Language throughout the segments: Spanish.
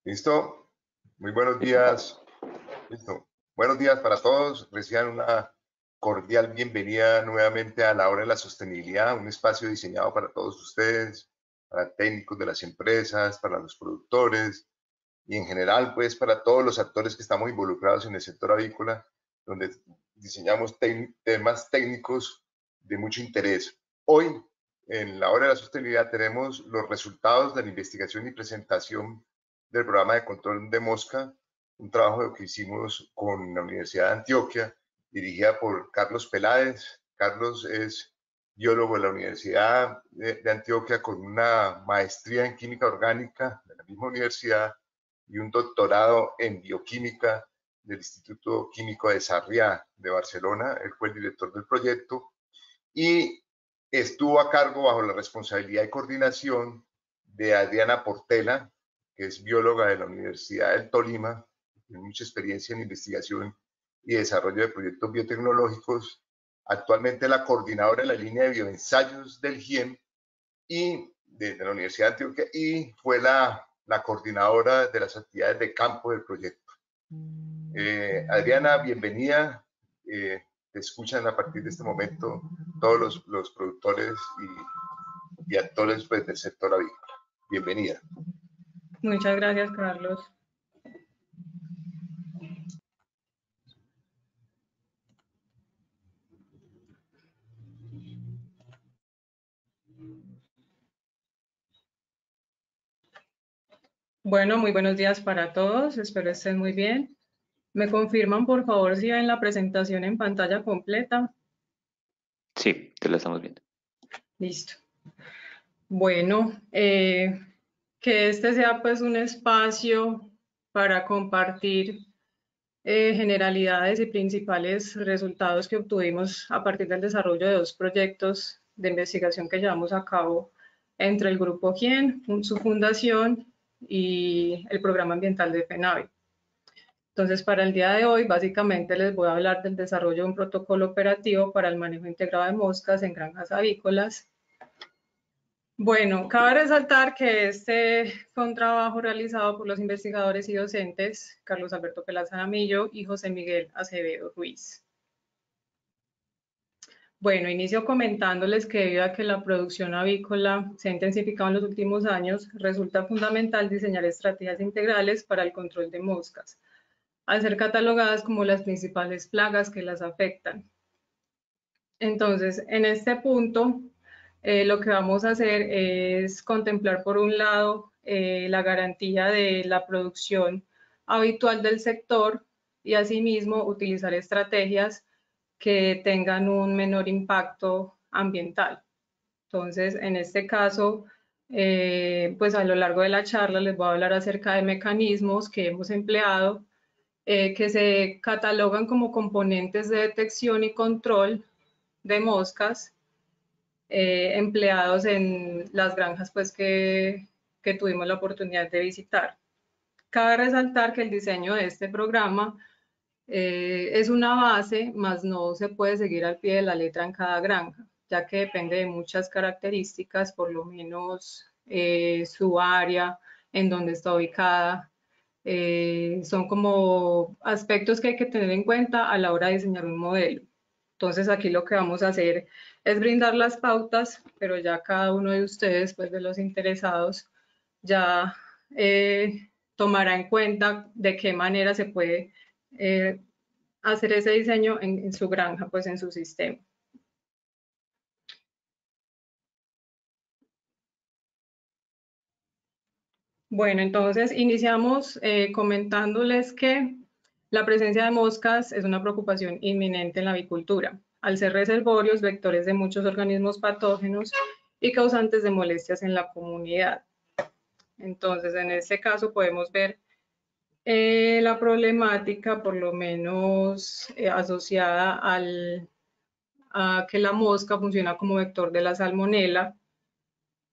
¿Listo? Muy buenos días. Listo. Buenos días para todos. Reciban una cordial bienvenida nuevamente a la hora de la sostenibilidad, un espacio diseñado para todos ustedes, para técnicos de las empresas, para los productores y en general, pues, para todos los actores que estamos involucrados en el sector avícola, donde diseñamos temas técnicos de mucho interés. Hoy, en la hora de la sostenibilidad, tenemos los resultados de la investigación y presentación del programa de control de mosca, un trabajo que hicimos con la Universidad de Antioquia, dirigida por Carlos Peláez. Carlos es biólogo de la Universidad de Antioquia con una maestría en química orgánica de la misma universidad y un doctorado en bioquímica del Instituto Químico de Sarriá de Barcelona. Él fue el director del proyecto y estuvo a cargo bajo la responsabilidad y coordinación de Adriana Portela, que es bióloga de la Universidad del Tolima, tiene mucha experiencia en investigación y desarrollo de proyectos biotecnológicos, actualmente la coordinadora de la línea de bioensayos del GIEM y de la Universidad de Antioquia, y fue la coordinadora de las actividades de campo del proyecto. Adriana, bienvenida. Te escuchan a partir de este momento todos los productores y actores, pues, del sector avícola. Bienvenida. Muchas gracias, Carlos. Bueno, muy buenos días para todos. Espero estén muy bien. ¿Me confirman, por favor, si ven la presentación en pantalla completa? Sí, te la estamos viendo. Listo. Bueno, que este sea pues un espacio para compartir generalidades y principales resultados que obtuvimos a partir del desarrollo de dos proyectos de investigación que llevamos a cabo entre el Grupo GIEN, su fundación y el Programa Ambiental de FENAVE. Entonces, para el día de hoy, básicamente les voy a hablar del desarrollo de un protocolo operativo para el manejo integrado de moscas en granjas avícolas. Bueno, cabe resaltar que este fue un trabajo realizado por los investigadores y docentes Carlos Alberto Peláez Jaramillo y José Miguel Acevedo Ruiz. Bueno, inicio comentándoles que debido a que la producción avícola se ha intensificado en los últimos años, resulta fundamental diseñar estrategias integrales para el control de moscas, al ser catalogadas como las principales plagas que las afectan. Entonces, en este punto, lo que vamos a hacer es contemplar, por un lado, la garantía de la producción habitual del sector y, asimismo, utilizar estrategias que tengan un menor impacto ambiental. Entonces, en este caso, pues a lo largo de la charla les voy a hablar acerca de mecanismos que hemos empleado que se catalogan como componentes de detección y control de moscas empleados en las granjas pues, que tuvimos la oportunidad de visitar. Cabe resaltar que el diseño de este programa es una base, mas no se puede seguir al pie de la letra en cada granja, ya que depende de muchas características, por lo menos su área, en donde está ubicada. Son como aspectos que hay que tener en cuenta a la hora de diseñar un modelo. Entonces aquí lo que vamos a hacer es brindar las pautas, pero ya cada uno de ustedes, pues de los interesados, ya tomará en cuenta de qué manera se puede hacer ese diseño en su granja, pues en su sistema. Bueno, entonces iniciamos comentándoles que la presencia de moscas es una preocupación inminente en la avicultura, al ser reservorios, vectores de muchos organismos patógenos y causantes de molestias en la comunidad. Entonces, en este caso podemos ver la problemática, por lo menos asociada a que la mosca funciona como vector de la salmonela,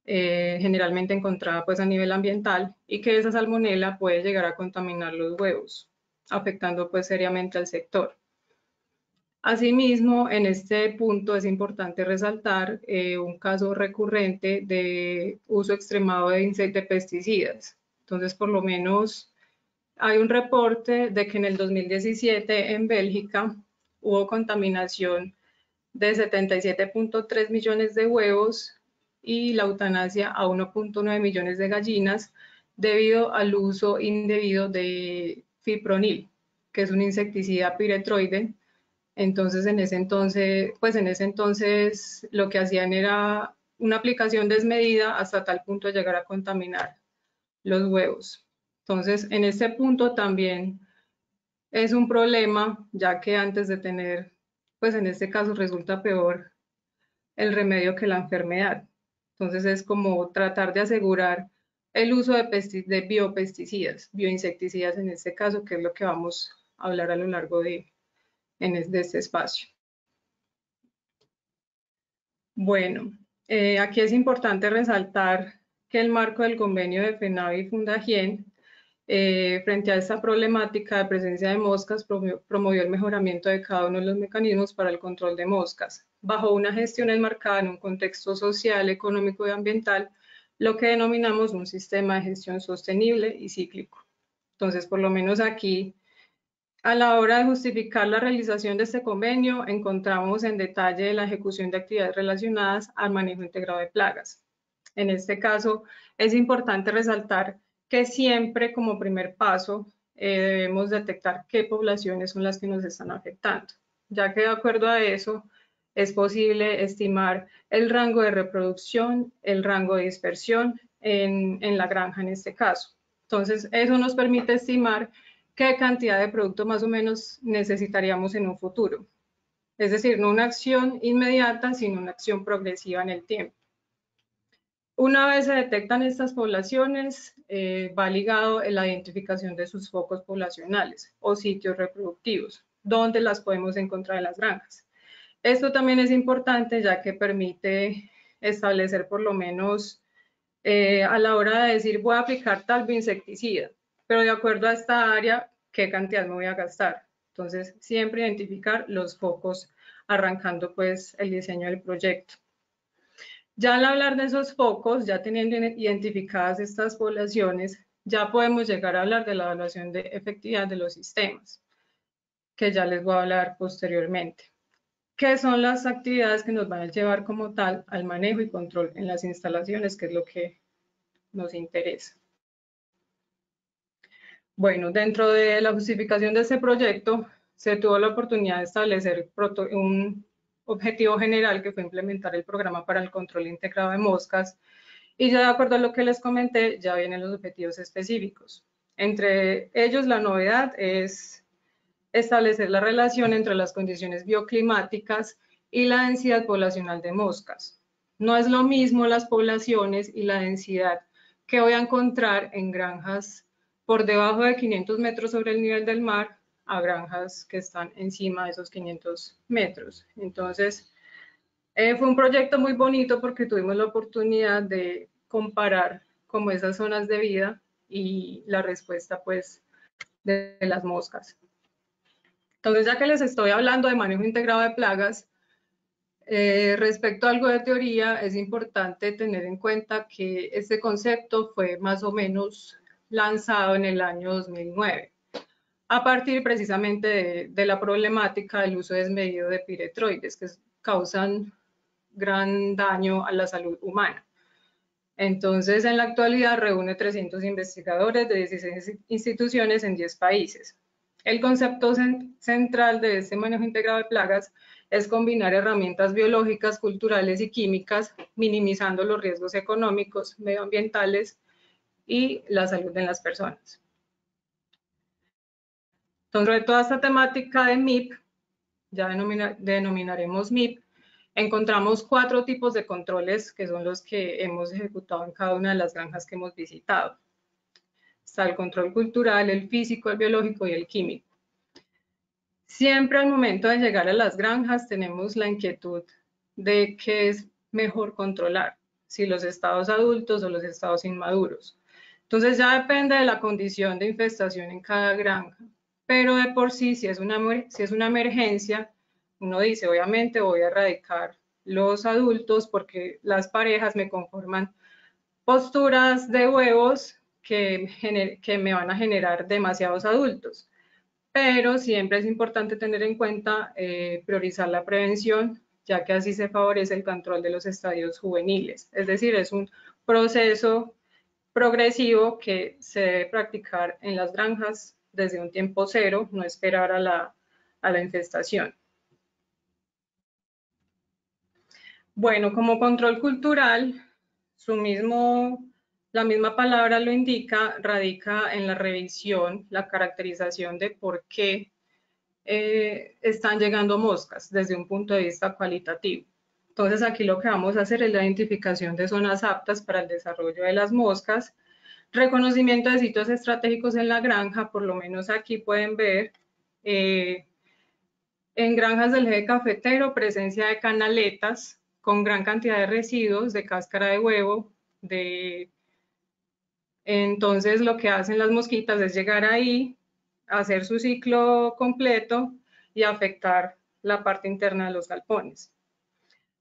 generalmente encontrada pues a nivel ambiental, y que esa salmonela puede llegar a contaminar los huevos, afectando pues seriamente al sector. Asimismo, en este punto es importante resaltar un caso recurrente de uso extremado de pesticidas. Entonces, por lo menos hay un reporte de que en el 2017 en Bélgica hubo contaminación de 77.3 millones de huevos y la eutanasia a 1.9 millones de gallinas debido al uso indebido de fipronil, que es un insecticida piretroide. Entonces, en ese entonces lo que hacían era una aplicación desmedida hasta tal punto de llegar a contaminar los huevos. Entonces, en este punto también es un problema, ya que antes de tener, pues en este caso resulta peor el remedio que la enfermedad. Entonces, es como tratar de asegurar el uso de biopesticidas, bioinsecticidas en este caso, que es lo que vamos a hablar a lo largo de este espacio. Bueno, aquí es importante resaltar que el marco del convenio de FENAVI y Fundagien, frente a esta problemática de presencia de moscas, promovió el mejoramiento de cada uno de los mecanismos para el control de moscas, bajo una gestión enmarcada en un contexto social, económico y ambiental, lo que denominamos un sistema de gestión sostenible y cíclico. Entonces, por lo menos aquí, a la hora de justificar la realización de este convenio, encontramos en detalle la ejecución de actividades relacionadas al manejo integrado de plagas. En este caso, es importante resaltar que siempre como primer paso debemos detectar qué poblaciones son las que nos están afectando, ya que de acuerdo a eso es posible estimar el rango de reproducción, el rango de dispersión en la granja en este caso. Entonces, eso nos permite estimar qué cantidad de producto más o menos necesitaríamos en un futuro. Es decir, no una acción inmediata, sino una acción progresiva en el tiempo. Una vez se detectan estas poblaciones, va ligado en la identificación de sus focos poblacionales o sitios reproductivos, donde las podemos encontrar en las granjas. Esto también es importante ya que permite establecer por lo menos a la hora de decir voy a aplicar tal bioinsecticida, pero de acuerdo a esta área, ¿qué cantidad me voy a gastar? Entonces, siempre identificar los focos arrancando pues el diseño del proyecto. Ya al hablar de esos focos, ya teniendo identificadas estas poblaciones, ya podemos llegar a hablar de la evaluación de efectividad de los sistemas, que ya les voy a hablar posteriormente. ¿Qué son las actividades que nos van a llevar como tal al manejo y control en las instalaciones, que es lo que nos interesa? Bueno, dentro de la justificación de este proyecto, se tuvo la oportunidad de establecer un objetivo general que fue implementar el programa para el control integrado de moscas, y ya de acuerdo a lo que les comenté, ya vienen los objetivos específicos. Entre ellos, la novedad es establecer la relación entre las condiciones bioclimáticas y la densidad poblacional de moscas. No es lo mismo las poblaciones y la densidad que voy a encontrar en granjas por debajo de 500 metros sobre el nivel del mar a granjas que están encima de esos 500 metros. Entonces, fue un proyecto muy bonito porque tuvimos la oportunidad de comparar como esas zonas de vida y la respuesta pues de las moscas. Entonces, ya que les estoy hablando de manejo integrado de plagas, respecto a algo de teoría, es importante tener en cuenta que este concepto fue más o menos lanzado en el año 2009, a partir precisamente de la problemática del uso desmedido de piretroides, que causan gran daño a la salud humana. Entonces, en la actualidad reúne 300 investigadores de 16 instituciones en 10 países. El concepto central de este manejo integrado de plagas es combinar herramientas biológicas, culturales y químicas, minimizando los riesgos económicos, medioambientales y la salud de las personas. Dentro de toda esta temática de MIP, ya denominaremos MIP, encontramos 4 tipos de controles que son los que hemos ejecutado en cada una de las granjas que hemos visitado. Está el control cultural, el físico, el biológico y el químico. Siempre al momento de llegar a las granjas tenemos la inquietud de qué es mejor controlar, si los estados adultos o los estados inmaduros. Entonces ya depende de la condición de infestación en cada granja, pero de por sí, si es una emergencia, uno dice, obviamente voy a erradicar los adultos porque las parejas me conforman posturas de huevos que me van a generar demasiados adultos. Pero siempre es importante tener en cuenta priorizar la prevención, ya que así se favorece el control de los estadios juveniles. Es decir, es un proceso progresivo que se debe practicar en las granjas desde un tiempo cero, no esperar a la infestación. Bueno, como control cultural, la misma palabra lo indica, radica en la revisión, la caracterización de por qué están llegando moscas desde un punto de vista cualitativo. Entonces aquí lo que vamos a hacer es la identificación de zonas aptas para el desarrollo de las moscas, reconocimiento de sitios estratégicos en la granja, por lo menos aquí pueden ver en granjas del eje cafetero presencia de canaletas con gran cantidad de residuos de cáscara de huevo, entonces lo que hacen las mosquitas es llegar ahí, hacer su ciclo completo y afectar la parte interna de los galpones.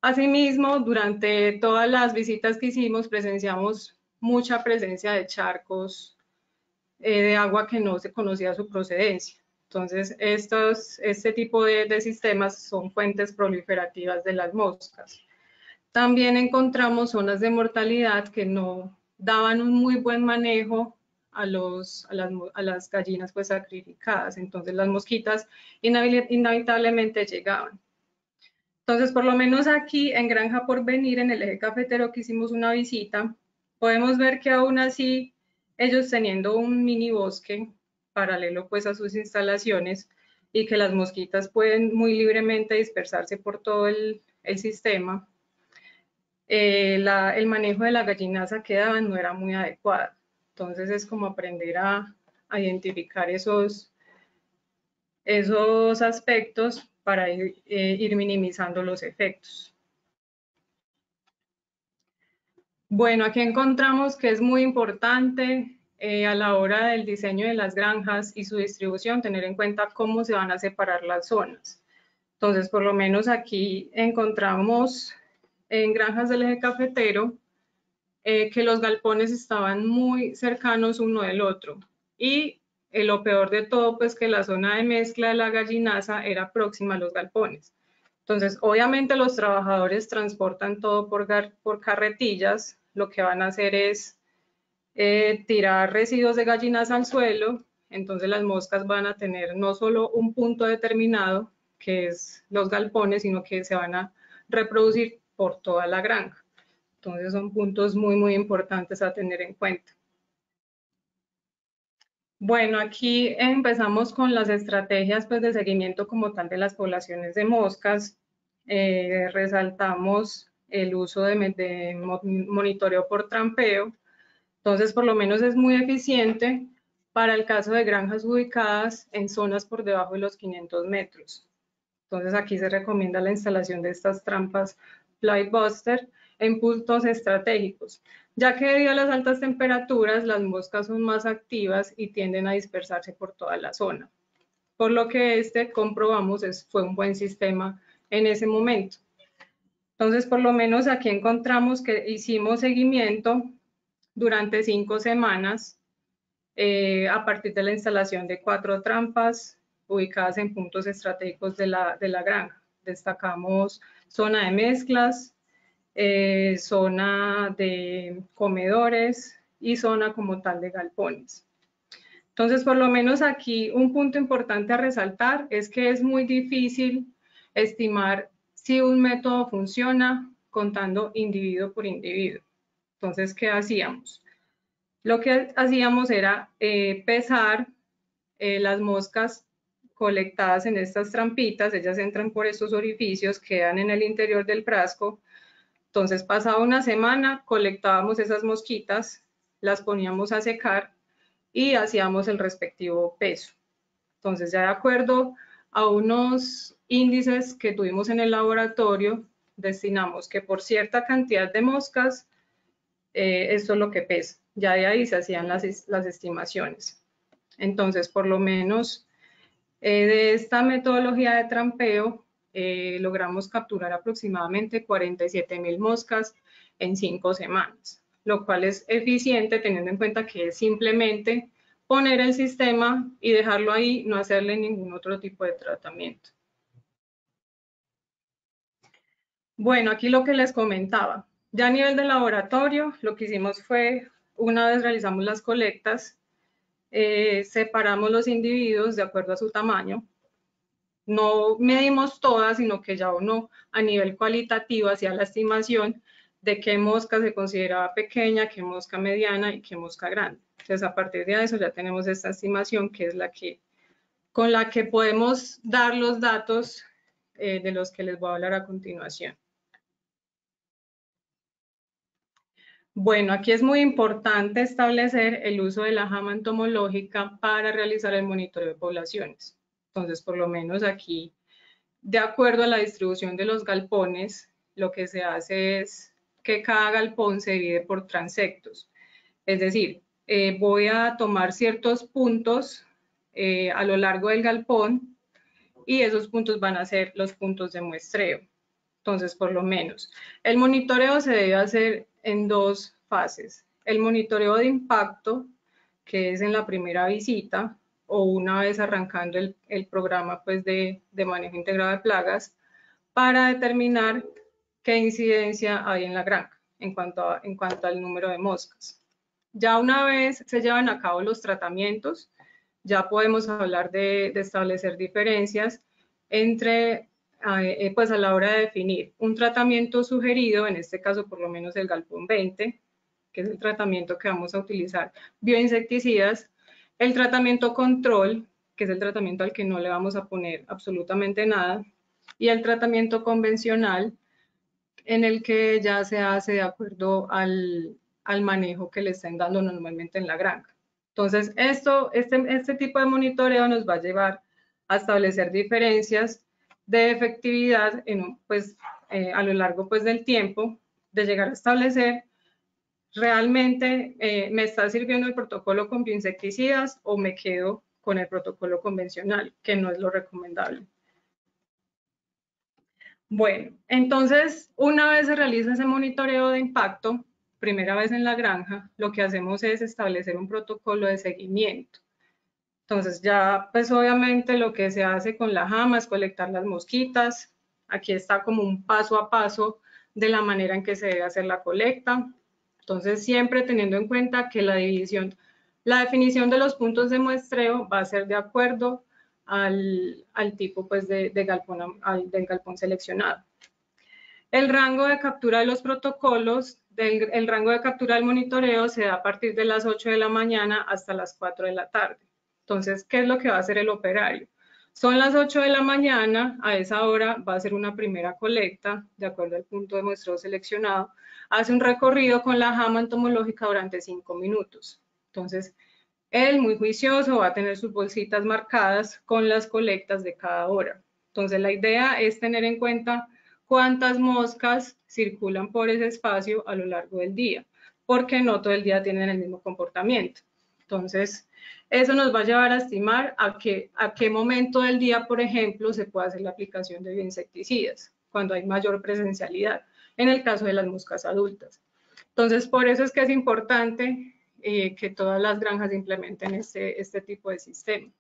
Asimismo, durante todas las visitas que hicimos, presenciamos mucha presencia de charcos de agua que no se conocía su procedencia. Entonces, este tipo de sistemas son fuentes proliferativas de las moscas. También encontramos zonas de mortalidad que no daban un muy buen manejo a las gallinas pues sacrificadas. Entonces las mosquitas inevitablemente llegaban. Entonces, por lo menos aquí en Granja Porvenir, en el eje cafetero que hicimos una visita, podemos ver que aún así, ellos teniendo un mini bosque paralelo pues a sus instalaciones y que las mosquitas pueden muy libremente dispersarse por todo el sistema, el manejo de la gallinaza que daban no era muy adecuado. Entonces es como aprender a identificar esos aspectos para ir minimizando los efectos. Bueno, aquí encontramos que es muy importante a la hora del diseño de las granjas y su distribución tener en cuenta cómo se van a separar las zonas. Entonces, por lo menos aquí encontramos en granjas del eje cafetero que los galpones estaban muy cercanos uno del otro y lo peor de todo pues que la zona de mezcla de la gallinaza era próxima a los galpones. Entonces obviamente los trabajadores transportan todo por carretillas, lo que van a hacer es tirar residuos de gallinaza al suelo, entonces las moscas van a tener no solo un punto determinado que es los galpones, sino que se van a reproducir por toda la granja. Entonces son puntos muy, muy importantes a tener en cuenta. Bueno, aquí empezamos con las estrategias pues, de seguimiento como tal de las poblaciones de moscas. Resaltamos el uso de monitoreo por trampeo. Entonces, por lo menos es muy eficiente para el caso de granjas ubicadas en zonas por debajo de los 500 metros. Entonces, aquí se recomienda la instalación de estas trampas Flybuster en puntos estratégicos, ya que debido a las altas temperaturas, las moscas son más activas y tienden a dispersarse por toda la zona. Por lo que comprobamos, fue un buen sistema en ese momento. Entonces, por lo menos aquí encontramos que hicimos seguimiento durante 5 semanas a partir de la instalación de 4 trampas ubicadas en puntos estratégicos de la granja. Destacamos zona de mezclas, zona de comedores y zona como tal de galpones. Entonces, por lo menos aquí un punto importante a resaltar es que es muy difícil estimar si un método funciona contando individuo por individuo. Entonces, ¿qué hacíamos? Lo que hacíamos era pesar las moscas colectadas en estas trampitas, ellas entran por estos orificios, quedan en el interior del frasco. Entonces, pasada una semana, colectábamos esas mosquitas, las poníamos a secar y hacíamos el respectivo peso. Entonces, ya de acuerdo a unos índices que tuvimos en el laboratorio, destinamos que por cierta cantidad de moscas, esto es lo que pesa. Ya de ahí se hacían las estimaciones. Entonces, por lo menos de esta metodología de trampeo, logramos capturar aproximadamente 47.000 moscas en 5 semanas, lo cual es eficiente teniendo en cuenta que es simplemente poner el sistema y dejarlo ahí, no hacerle ningún otro tipo de tratamiento. Bueno, aquí lo que les comentaba, ya a nivel de laboratorio, lo que hicimos fue, una vez realizamos las colectas, separamos los individuos de acuerdo a su tamaño. No medimos todas, sino que ya uno a nivel cualitativo hacía la estimación de qué mosca se consideraba pequeña, qué mosca mediana y qué mosca grande. Entonces, a partir de eso ya tenemos esta estimación que es con la que podemos dar los datos de los que les voy a hablar a continuación. Bueno, aquí es muy importante establecer el uso de la jama entomológica para realizar el monitoreo de poblaciones. Entonces, por lo menos aquí, de acuerdo a la distribución de los galpones, lo que se hace es que cada galpón se divide por transectos. Es decir, voy a tomar ciertos puntos a lo largo del galpón y esos puntos van a ser los puntos de muestreo. Entonces, por lo menos, el monitoreo se debe hacer en 2 fases. El monitoreo de impacto, que es en la primera visita o una vez arrancando el programa pues, de manejo integrado de plagas, para determinar qué incidencia hay en la granja en cuanto al número de moscas. Ya una vez se llevan a cabo los tratamientos, ya podemos hablar de establecer diferencias entre pues a la hora de definir un tratamiento sugerido, en este caso por lo menos el galpón 20, que es el tratamiento que vamos a utilizar, bioinsecticidas, el tratamiento control, que es el tratamiento al que no le vamos a poner absolutamente nada, y el tratamiento convencional, en el que ya se hace de acuerdo al manejo que le estén dando normalmente en la granja. Entonces, este tipo de monitoreo nos va a llevar a establecer diferencias de efectividad a lo largo pues, del tiempo, de llegar a establecer realmente me está sirviendo el protocolo con bioinsecticidas o me quedo con el protocolo convencional, que no es lo recomendable. Bueno, entonces, una vez se realiza ese monitoreo de impacto, primera vez en la granja, lo que hacemos es establecer un protocolo de seguimiento. Entonces, ya, pues obviamente lo que se hace con la jama es colectar las mosquitas. Aquí está como un paso a paso de la manera en que se debe hacer la colecta. Entonces, siempre teniendo en cuenta que la definición de los puntos de muestreo va a ser de acuerdo al tipo pues, del galpón seleccionado. El rango de captura de los protocolos, el rango de captura del monitoreo se da a partir de las 8 de la mañana hasta las 4 de la tarde. Entonces, ¿qué es lo que va a hacer el operario? Son las 8 de la mañana, a esa hora va a hacer una primera colecta, de acuerdo al punto de muestreo seleccionado, hace un recorrido con la jama entomológica durante 5 minutos. Entonces, él, muy juicioso, va a tener sus bolsitas marcadas con las colectas de cada hora. Entonces, la idea es tener en cuenta cuántas moscas circulan por ese espacio a lo largo del día, porque no todo el día tienen el mismo comportamiento. Entonces, eso nos va a llevar a estimar a qué momento del día, por ejemplo, se puede hacer la aplicación de bioinsecticidas, cuando hay mayor presencialidad, en el caso de las moscas adultas. Entonces, por eso es que es importante que todas las granjas implementen este tipo de sistema.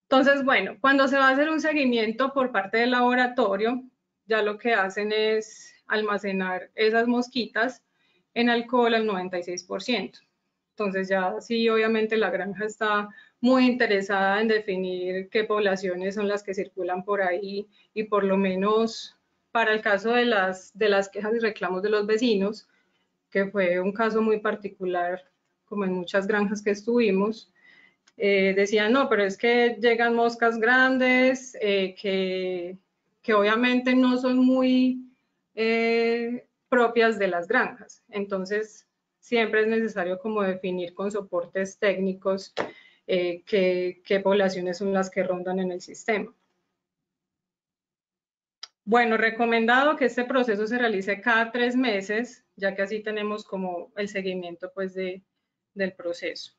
Entonces, bueno, cuando se va a hacer un seguimiento por parte del laboratorio, ya lo que hacen es almacenar esas mosquitas en alcohol al 96%. Entonces, ya sí, obviamente la granja está muy interesada en definir qué poblaciones son las que circulan por ahí y por lo menos para el caso de las quejas y reclamos de los vecinos, que fue un caso muy particular, como en muchas granjas que estuvimos, decían, no, pero es que llegan moscas grandes que obviamente no son muy propias de las granjas. Entonces, siempre es necesario como definir con soportes técnicos qué poblaciones son las que rondan en el sistema. Bueno, recomendado que este proceso se realice cada 3 meses, ya que así tenemos como el seguimiento pues del proceso.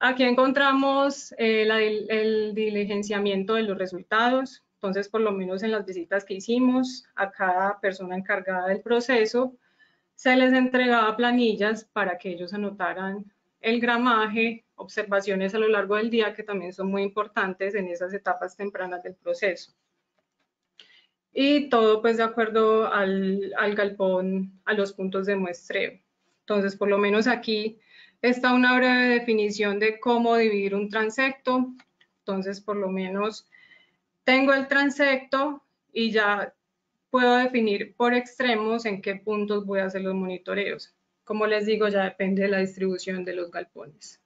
Aquí encontramos el diligenciamiento de los resultados. Entonces, por lo menos en las visitas que hicimos, a cada persona encargada del proceso se les entregaba planillas para que ellos anotaran el gramaje, observaciones a lo largo del día, que también son muy importantes en esas etapas tempranas del proceso. Y todo pues de acuerdo al galpón, a los puntos de muestreo. Entonces, por lo menos aquí está una breve definición de cómo dividir un transecto. Entonces, por lo menos tengo el transecto y ya puedo definir por extremos en qué puntos voy a hacer los monitoreos. Como les digo, ya depende de la distribución de los galpones,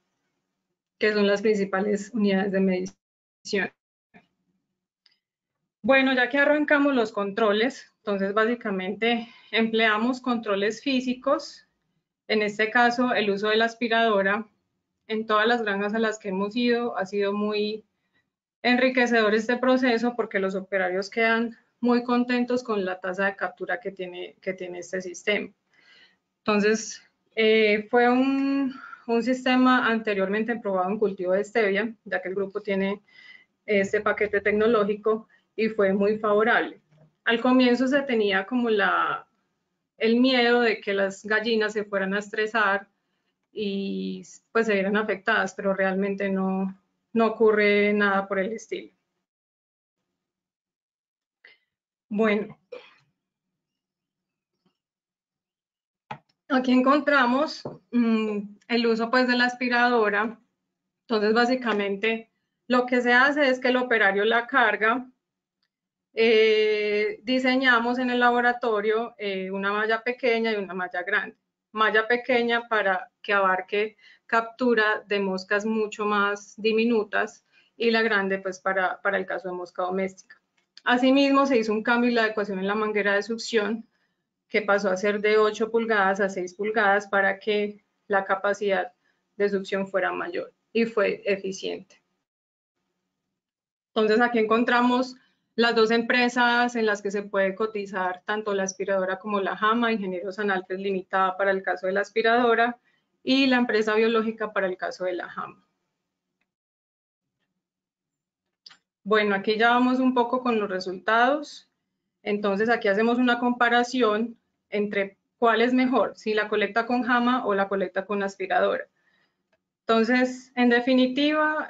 que son las principales unidades de medición. Bueno, ya que arrancamos los controles, entonces básicamente empleamos controles físicos. En este caso, el uso de la aspiradora en todas las granjas a las que hemos ido ha sido muy enriquecedor este proceso porque los operarios quedan muy contentos con la tasa de captura que tiene este sistema. Entonces, fue un sistema anteriormente probado en cultivo de stevia, ya que el grupo tiene este paquete tecnológico y fue muy favorable. Al comienzo se tenía como el miedo de que las gallinas se fueran a estresar y pues se vieran afectadas, pero realmente no ocurre nada por el estilo. Bueno, aquí encontramos el uso pues de la aspiradora. Entonces básicamente lo que se hace es que el operario la carga. Diseñamos en el laboratorio una malla pequeña y una malla grande. Malla pequeña para que abarque captura de moscas mucho más diminutas y la grande pues para el caso de mosca doméstica. Asimismo se hizo un cambio en la adecuación en la manguera de succión que pasó a ser de 8 pulgadas a 6 pulgadas para que la capacidad de succión fuera mayor y fue eficiente. Entonces aquí encontramos las dos empresas en las que se puede cotizar tanto la aspiradora como la Jama, Ingenieros Analpes Limitada para el caso de la aspiradora y la empresa biológica para el caso de la Jama. Bueno, aquí ya vamos un poco con los resultados. Entonces aquí hacemos una comparación entre cuál es mejor, si la colecta con Jama o la colecta con aspiradora. Entonces, en definitiva,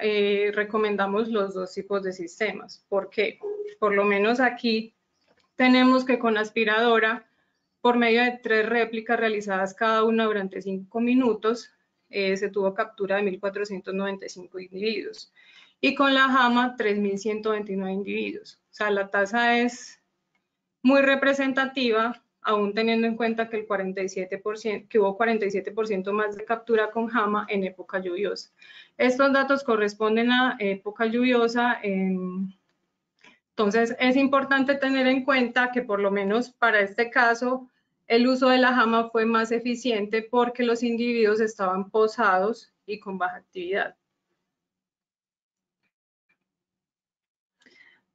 recomendamos los dos tipos de sistemas. ¿Por qué? Por lo menos aquí tenemos que con aspiradora, por medio de 3 réplicas realizadas cada una durante 5 minutos, se tuvo captura de 1.495 individuos. Y con la Jama, 3.129 individuos. O sea, la tasa es muy representativa, aún teniendo en cuenta que el 47%, que hubo 47% más de captura con Jama en época lluviosa. Estos datos corresponden a época lluviosa. Entonces, es importante tener en cuenta que por lo menos para este caso, el uso de la Jama fue más eficiente porque los individuos estaban posados y con baja actividad.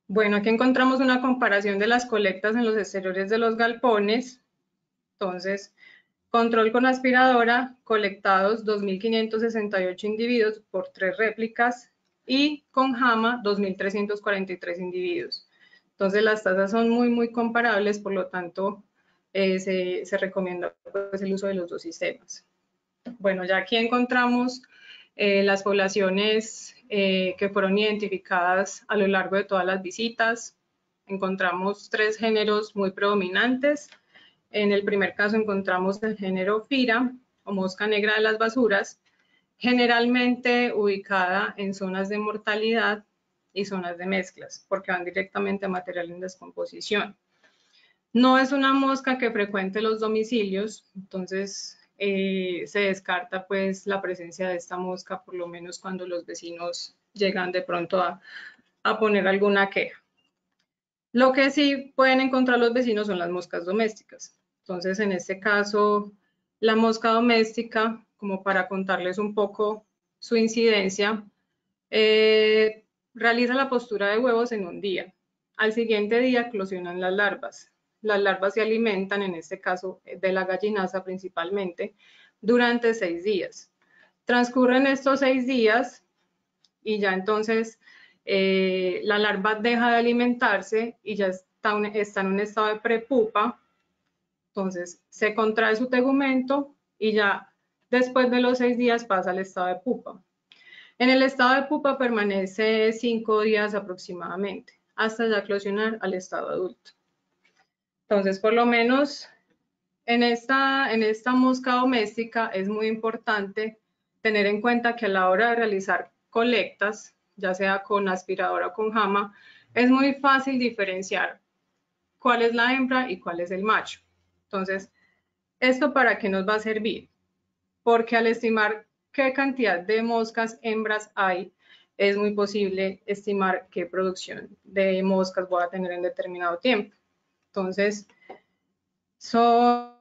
Bueno, aquí encontramos una comparación de las colectas en los exteriores de los galpones. Entonces, control con aspiradora, colectados 2.568 individuos por 3 réplicas y con Jama 2.343 individuos. Entonces, las tasas son muy comparables, por lo tanto, se recomienda pues, el uso de los dos sistemas. Bueno, ya aquí encontramos las poblaciones que fueron identificadas a lo largo de todas las visitas. Encontramos 3 géneros muy predominantes. En el primer caso encontramos el género Fira o mosca negra de las basuras, generalmente ubicada en zonas de mortalidad y zonas de mezclas, porque van directamente a material en descomposición. No es una mosca que frecuente los domicilios, entonces se descarta pues la presencia de esta mosca, por lo menos cuando los vecinos llegan de pronto a poner alguna queja. Lo que sí pueden encontrar los vecinos son las moscas domésticas. Entonces, en este caso, la mosca doméstica, como para contarles un poco su incidencia, realiza la postura de huevos en un día. Al siguiente día eclosionan las larvas. Las larvas se alimentan, en este caso, de la gallinaza principalmente, durante 6 días. Transcurren estos 6 días y ya entonces la larva deja de alimentarse y ya está en un estado de prepupa. Entonces se contrae su tegumento y ya después de los 6 días pasa al estado de pupa. En el estado de pupa permanece 5 días aproximadamente, hasta ya eclosionar al estado adulto. Entonces, por lo menos en esta mosca doméstica es muy importante tener en cuenta que a la hora de realizar colectas, ya sea con aspiradora o con jama, es muy fácil diferenciar cuál es la hembra y cuál es el macho. Entonces, ¿esto para qué nos va a servir? Porque al estimar qué cantidad de moscas hembras hay, es muy posible estimar qué producción de moscas voy a tener en determinado tiempo. Entonces, son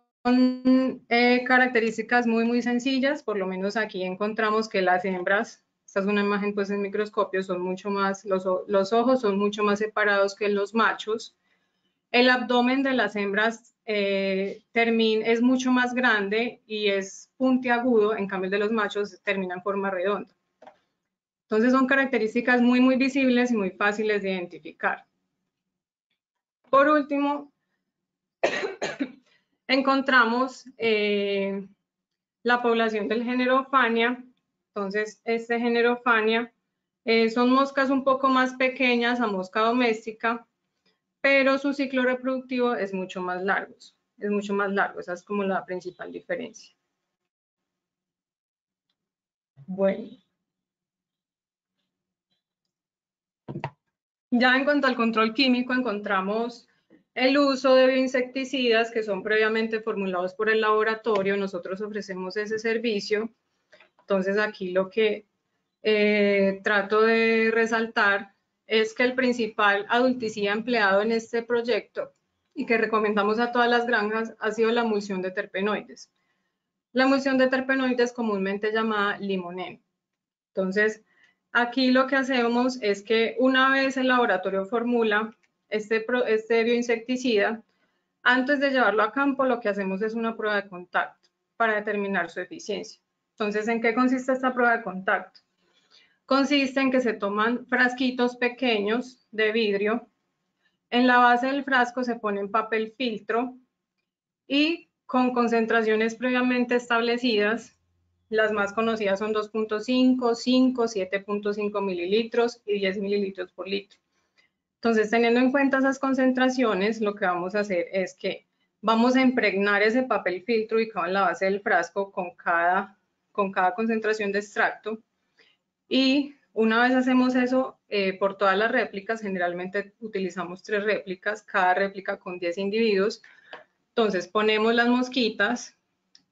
características muy sencillas. Por lo menos aquí encontramos que las hembras, esta es una imagen pues en microscopio, son mucho más, los ojos son mucho más separados que los machos. El abdomen de las hembras es mucho más grande y es puntiagudo, en cambio el de los machos termina en forma redonda. Entonces son características muy visibles y muy fáciles de identificar. Por último, encontramos la población del género Fania. Entonces, este género Fania son moscas un poco más pequeñas a mosca doméstica, pero su ciclo reproductivo es mucho más largo. Esa es como la principal diferencia. Bueno. Ya en cuanto al control químico, encontramos el uso de bioinsecticidas que son previamente formulados por el laboratorio. Nosotros ofrecemos ese servicio. Entonces, aquí lo que trato de resaltar es que el principal adulticida empleado en este proyecto y que recomendamos a todas las granjas ha sido la emulsión de terpenoides. La emulsión de terpenoides comúnmente llamada limoneno. Entonces, aquí lo que hacemos es que una vez el laboratorio formula este bioinsecticida, antes de llevarlo a campo, lo que hacemos es una prueba de contacto para determinar su eficiencia. Entonces, ¿en qué consiste esta prueba de contacto? Consiste en que se toman frasquitos pequeños de vidrio, en la base del frasco se pone papel filtro y con concentraciones previamente establecidas, las más conocidas son 2.5, 5, 7.5 mililitros y 10 mililitros por litro. Entonces, teniendo en cuenta esas concentraciones, lo que vamos a hacer es que vamos a impregnar ese papel filtro ubicado en la base del frasco con cada concentración de extracto. Y una vez hacemos eso, por todas las réplicas, generalmente utilizamos 3 réplicas, cada réplica con 10 individuos. Entonces ponemos las mosquitas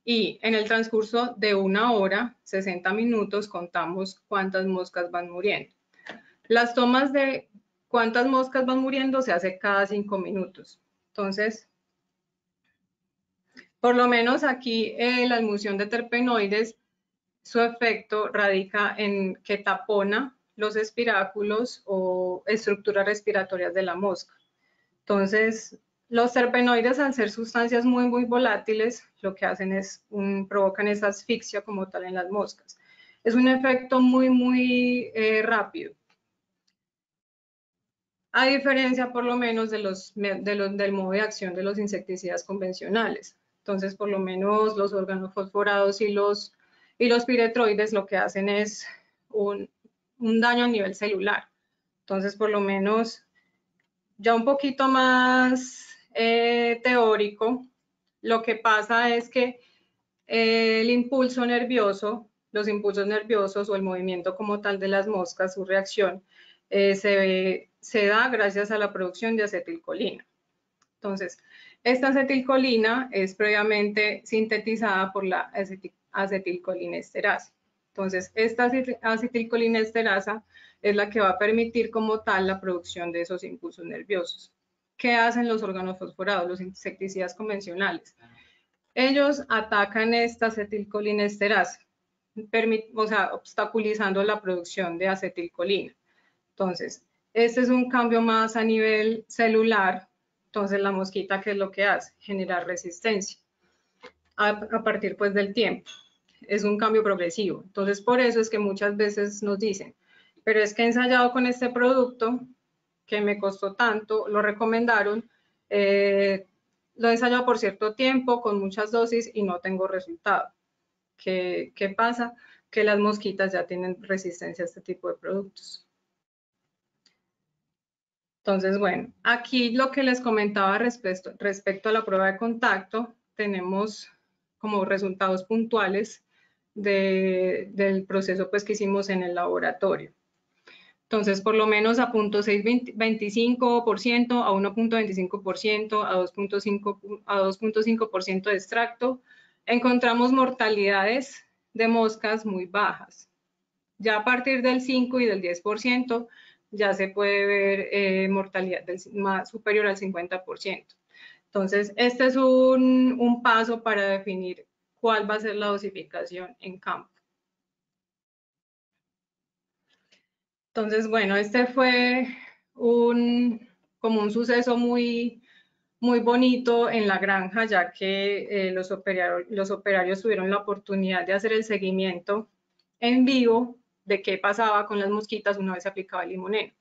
y en el transcurso de 1 hora, 60 minutos, contamos cuántas moscas van muriendo. Las tomas de cuántas moscas van muriendo se hace cada 5 minutos. Entonces, por lo menos aquí la emulsión de terpenoides, su efecto radica en que tapona los espiráculos o estructuras respiratorias de la mosca. Entonces, los terpenoides, al ser sustancias muy volátiles, lo que hacen es provocan esa asfixia como tal en las moscas. Es un efecto muy rápido. A diferencia, por lo menos, del modo de acción de los insecticidas convencionales. Entonces, por lo menos, los organofosforados y los piretroides lo que hacen es un daño a nivel celular. Entonces, por lo menos, ya un poquito más teórico, lo que pasa es que el impulso nervioso, los impulsos nerviosos o el movimiento como tal de las moscas, su reacción, se da gracias a la producción de acetilcolina. Entonces, esta acetilcolina es previamente sintetizada por la acetilcolinesterasa. Entonces, esta acetilcolinesterasa es la que va a permitir como tal la producción de esos impulsos nerviosos. ¿Qué hacen los organofosforados, los insecticidas convencionales? Ellos atacan esta acetilcolinesterasa, obstaculizando la producción de acetilcolina. Entonces, este es un cambio más a nivel celular. Entonces, la mosquita, ¿qué es lo que hace? Generar resistencia a partir pues del tiempo. es un cambio progresivo. Entonces, por eso es que muchas veces nos dicen, pero es que he ensayado con este producto que me costó tanto, lo recomendaron, lo he ensayado por cierto tiempo, con muchas dosis y no tengo resultado. ¿Qué pasa? Que las mosquitas ya tienen resistencia a este tipo de productos. Entonces, bueno, aquí lo que les comentaba respecto a la prueba de contacto, tenemos como resultados puntuales del proceso pues, que hicimos en el laboratorio. Entonces, por lo menos a 0.625%, a 1.25%, a 2.5% de extracto, encontramos mortalidades de moscas muy bajas. Ya a partir del 5 y del 10%, ya se puede ver mortalidad más superior al 50%. Entonces, este es un paso para definir cuál va a ser la dosificación en campo. Entonces, bueno, este fue como un suceso muy bonito en la granja, ya que los operarios tuvieron la oportunidad de hacer el seguimiento en vivo de qué pasaba con las mosquitas una vez se aplicaba el limoneno.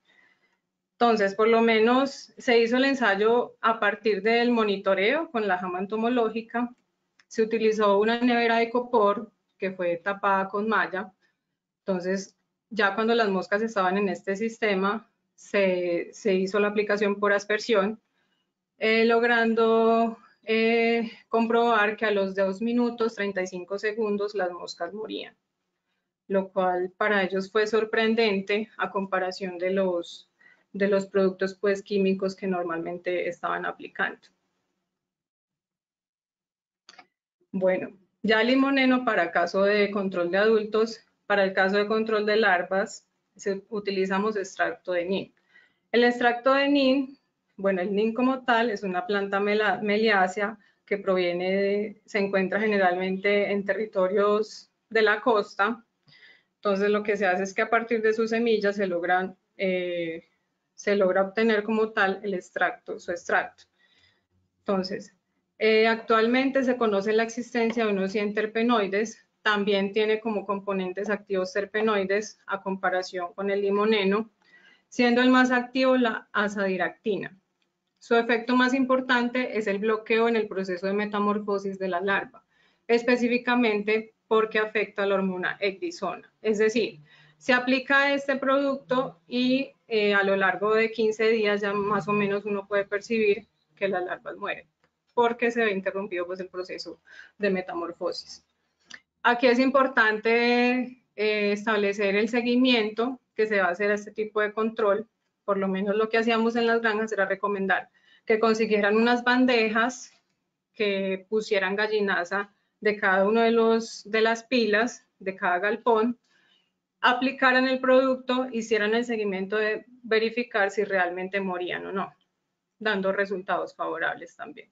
Entonces, por lo menos se hizo el ensayo a partir del monitoreo con la jama entomológica. Se utilizó una nevera de copor que fue tapada con malla. Entonces, ya cuando las moscas estaban en este sistema, se hizo la aplicación por aspersión, logrando comprobar que a los 2 minutos 35 segundos las moscas morían, lo cual para ellos fue sorprendente a comparación de los productos pues, químicos que normalmente estaban aplicando. Bueno, ya limoneno para caso de control de adultos, para el caso de control de larvas, utilizamos extracto de NIN. El extracto de NIN, bueno, el NIN como tal es una planta meliácea que se encuentra generalmente en territorios de la costa. Entonces lo que se hace es que a partir de sus semillas se logra obtener como tal el extracto, su extracto. Entonces, actualmente se conoce la existencia de unos 100 terpenoides, también tiene como componentes activos terpenoides a comparación con el limoneno, siendo el más activo la azadiractina. Su efecto más importante es el bloqueo en el proceso de metamorfosis de la larva, específicamente porque afecta a la hormona ecdisona. Es decir, se aplica este producto y a lo largo de 15 días ya más o menos uno puede percibir que las larvas mueren, porque se ve interrumpido pues, el proceso de metamorfosis. Aquí es importante establecer el seguimiento que se va a hacer a este tipo de control. Por lo menos lo que hacíamos en las granjas era recomendar que consiguieran unas bandejas que pusieran gallinaza de cada uno de las pilas, de cada galpón, aplicaran el producto, hicieran el seguimiento de verificar si realmente morían o no, dando resultados favorables también.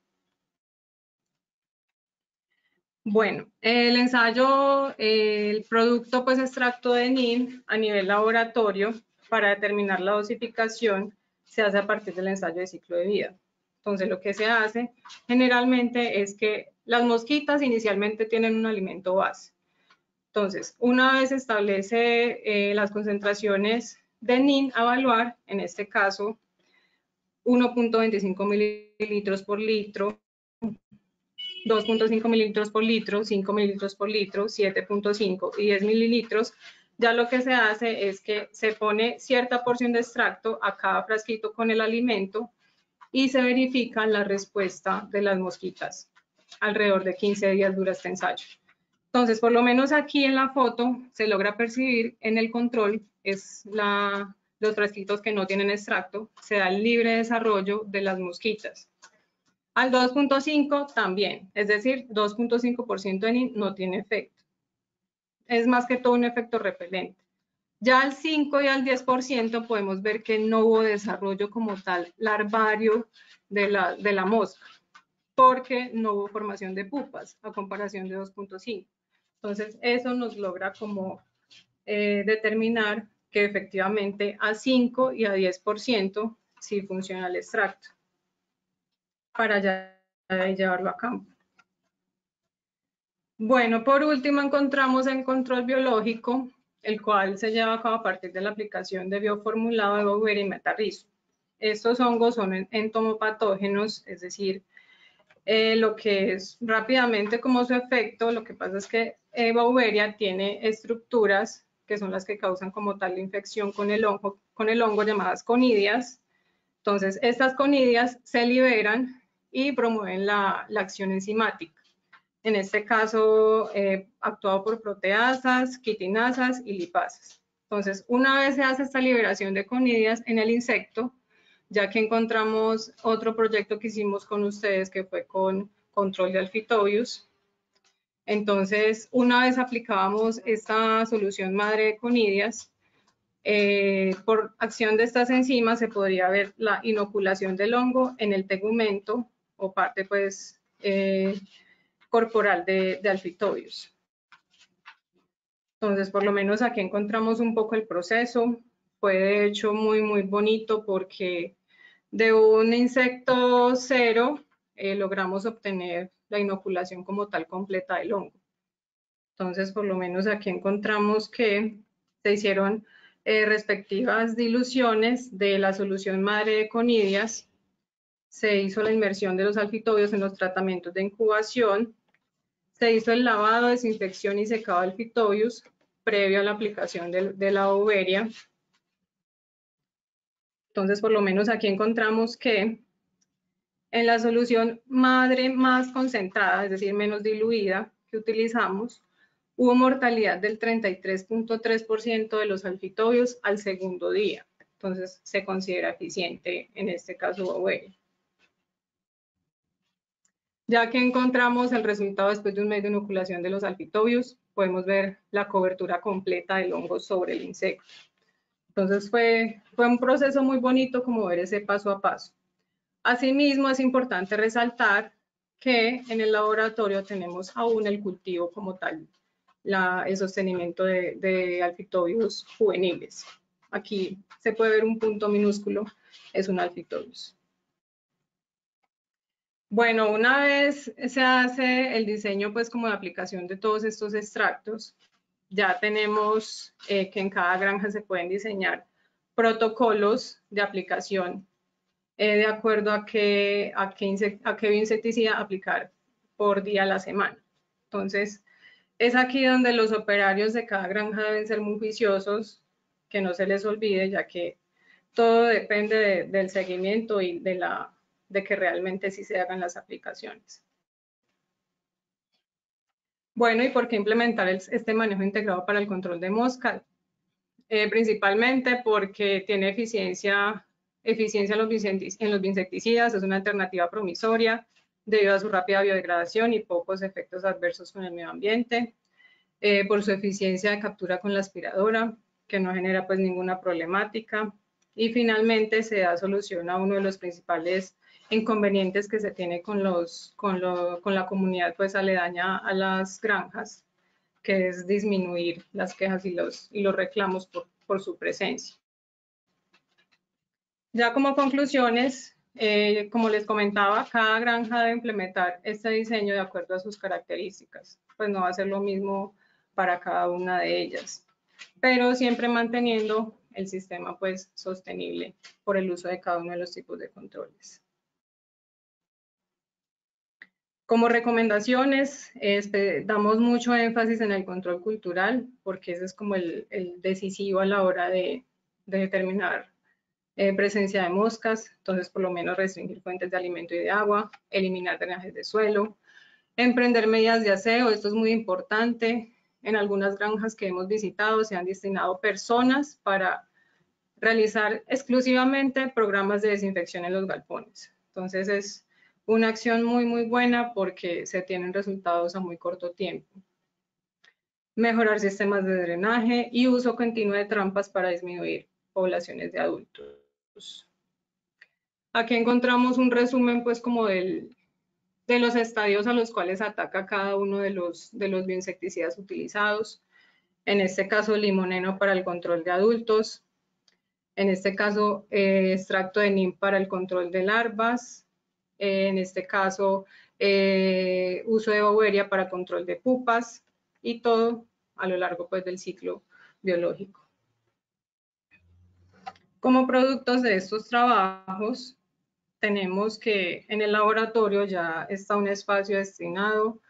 Bueno, el ensayo, el producto pues extracto de NIN a nivel laboratorio para determinar la dosificación se hace a partir del ensayo de ciclo de vida. Entonces lo que se hace generalmente es que las mosquitas inicialmente tienen un alimento base. Entonces, una vez establece las concentraciones de NIN a evaluar, en este caso 1.25 mililitros por litro, 2.5 mililitros por litro, 5 mililitros por litro, 7.5 y 10 mililitros, ya lo que se hace es que se pone cierta porción de extracto a cada frasquito con el alimento y se verifica la respuesta de las mosquitas. Alrededor de 15 días dura este ensayo. Entonces, por lo menos aquí en la foto se logra percibir en el control, es los frasquitos que no tienen extracto, se da el libre desarrollo de las mosquitas. Al 2.5 también, es decir, 2.5% de NIN no tiene efecto. Es más que todo un efecto repelente. Ya al 5 y al 10% podemos ver que no hubo desarrollo como tal larvario de la mosca, porque no hubo formación de pupas a comparación de 2.5. Entonces, eso nos logra como determinar que efectivamente a 5 y a 10% sí funciona el extracto para ya llevarlo a campo. Bueno, por último encontramos el control biológico, el cual se lleva a cabo a partir de la aplicación de bioformulado de Beauveria y metarrizo. Estos hongos son entomopatógenos, es decir, lo que es rápidamente como su efecto, lo que pasa es que Beauveria tiene estructuras que son las que causan como tal la infección con el hongo llamadas conidias. Entonces, estas conidias se liberan y promueven la acción enzimática. En este caso, actuado por proteasas, quitinasas y lipasas. Entonces, una vez se hace esta liberación de conidias en el insecto, ya que encontramos otro proyecto que hicimos con ustedes que fue con control de Alphitobius. Entonces, una vez aplicábamos esta solución madre de conidias, por acción de estas enzimas se podría ver la inoculación del hongo en el tegumento o parte pues corporal de Alphitobius. Entonces, por lo menos aquí encontramos un poco el proceso. Fue de hecho muy bonito porque de un insecto cero logramos obtener la inoculación como tal completa del hongo. Entonces, por lo menos aquí encontramos que se hicieron respectivas diluciones de la solución madre de conidias. Se hizo la inmersión de los alfitobios en los tratamientos de incubación. Se hizo el lavado, desinfección y secado del Alphitobius previo a la aplicación de la Beauveria. Entonces, por lo menos aquí encontramos que en la solución madre más concentrada, es decir, menos diluida que utilizamos, hubo mortalidad del 33.3% de los alfitobios al segundo día. Entonces, se considera eficiente en este caso Beauveria. Ya que encontramos el resultado después de un mes de inoculación de los alfitobios, podemos ver la cobertura completa del hongo sobre el insecto. Entonces fue un proceso muy bonito como ver ese paso a paso. Asimismo, es importante resaltar que en el laboratorio tenemos aún el cultivo como tal, el sostenimiento de alfitobios juveniles. Aquí se puede ver un punto minúsculo, es un alfitobius. Bueno, una vez se hace el diseño, pues como de aplicación de todos estos extractos, ya tenemos que en cada granja se pueden diseñar protocolos de aplicación de acuerdo a qué bioinsecticida aplicar por día a la semana. Entonces, es aquí donde los operarios de cada granja deben ser muy juiciosos, que no se les olvide, ya que todo depende del seguimiento y de que realmente sí se hagan las aplicaciones. Bueno, ¿y por qué implementar este manejo integrado para el control de mosca? Principalmente porque tiene eficiencia en los insecticidas, es una alternativa promisoria debido a su rápida biodegradación y pocos efectos adversos con el medio ambiente, por su eficiencia de captura con la aspiradora, que no genera pues ninguna problemática, y finalmente se da solución a uno de los principales inconvenientes que se tiene con la comunidad pues aledaña a las granjas, que es disminuir las quejas y los reclamos por su presencia. Ya como conclusiones, como les comentaba, cada granja debe implementar este diseño de acuerdo a sus características, pues no va a ser lo mismo para cada una de ellas, pero siempre manteniendo el sistema pues sostenible por el uso de cada uno de los tipos de controles. Como recomendaciones, damos mucho énfasis en el control cultural, porque ese es como el decisivo a la hora de determinar presencia de moscas. Entonces, por lo menos restringir fuentes de alimento y de agua, eliminar drenajes de suelo, emprender medidas de aseo. Esto es muy importante. En algunas granjas que hemos visitado se han destinado personas para realizar exclusivamente programas de desinfección en los galpones. Entonces, es una acción muy buena porque se tienen resultados a muy corto tiempo. Mejorar sistemas de drenaje y uso continuo de trampas para disminuir poblaciones de adultos. Aquí encontramos un resumen pues como de los estadios a los cuales ataca cada uno de los bioinsecticidas utilizados. En este caso, limoneno para el control de adultos. En este caso, extracto de NIM para el control de larvas. En este caso, uso de boveria para control de pupas y todo a lo largo pues del ciclo biológico. Como productos de estos trabajos, tenemos que en el laboratorio ya está un espacio destinado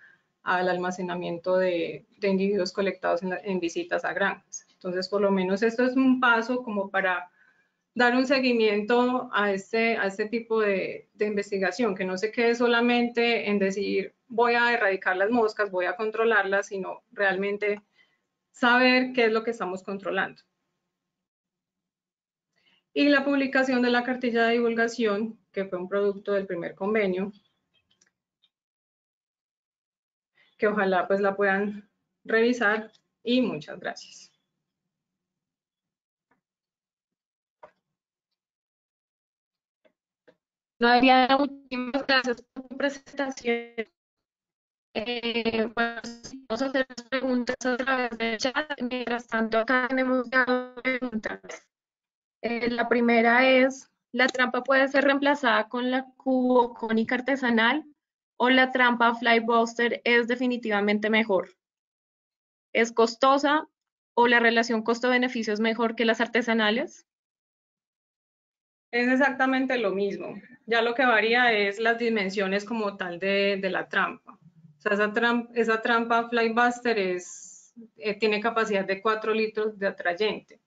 al almacenamiento de individuos colectados en visitas a granjas. Entonces, por lo menos esto es un paso como para dar un seguimiento a este tipo de investigación, que no se quede solamente en decir voy a erradicar las moscas, voy a controlarlas, sino realmente saber qué es lo que estamos controlando. Y la publicación de la cartilla de divulgación, que fue un producto del primer convenio, que ojalá pues la puedan revisar, y muchas gracias. Adriana, muchísimas gracias por tu presentación. Bueno, vamos a hacer las preguntas a través del chat. Mientras tanto, acá tenemos ya dos preguntas. La primera es, ¿la trampa puede ser reemplazada con la cubo cónica artesanal o la trampa Flybuster es definitivamente mejor? ¿Es costosa o la relación costo-beneficio es mejor que las artesanales? Es exactamente lo mismo. Ya lo que varía es las dimensiones como tal de la trampa. O sea, esa trampa Flybuster tiene capacidad de 4 litros de atrayente.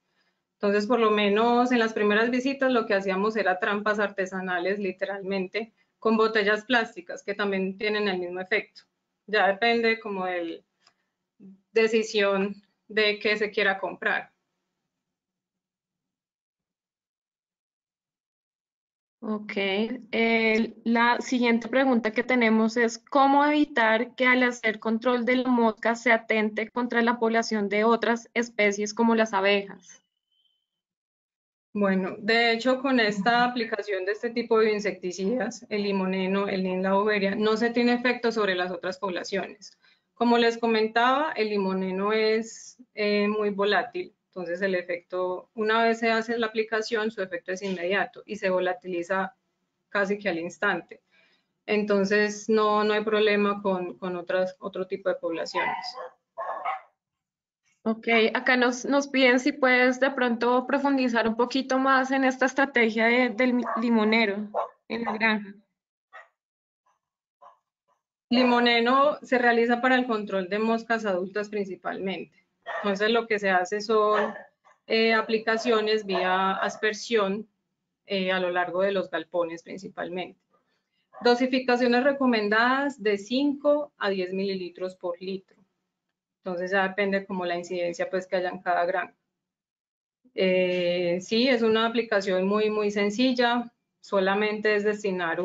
Entonces, por lo menos en las primeras visitas lo que hacíamos era trampas artesanales, literalmente, con botellas plásticas que también tienen el mismo efecto. Ya depende como de decisión de qué se quiera comprar. Ok, la siguiente pregunta que tenemos es ¿cómo evitar que al hacer control de la mosca se atente contra la población de otras especies como las abejas? Bueno, de hecho, con esta aplicación de este tipo de insecticidas, el limoneno, el NIN, la boveria, no se tiene efecto sobre las otras poblaciones. Como les comentaba, el limoneno es muy volátil, entonces el efecto, una vez se hace la aplicación, su efecto es inmediato y se volatiliza casi que al instante. Entonces, no hay problema con otro tipo de poblaciones. Ok, acá nos piden si puedes de pronto profundizar un poquito más en esta estrategia del limonero en la granja. Limoneno se realiza para el control de moscas adultas principalmente. Entonces lo que se hace son aplicaciones vía aspersión a lo largo de los galpones principalmente. Dosificaciones recomendadas de 5 a 10 mililitros por litro. Entonces ya depende como la incidencia pues que haya en cada granja. Sí, es una aplicación muy sencilla, solamente es destinar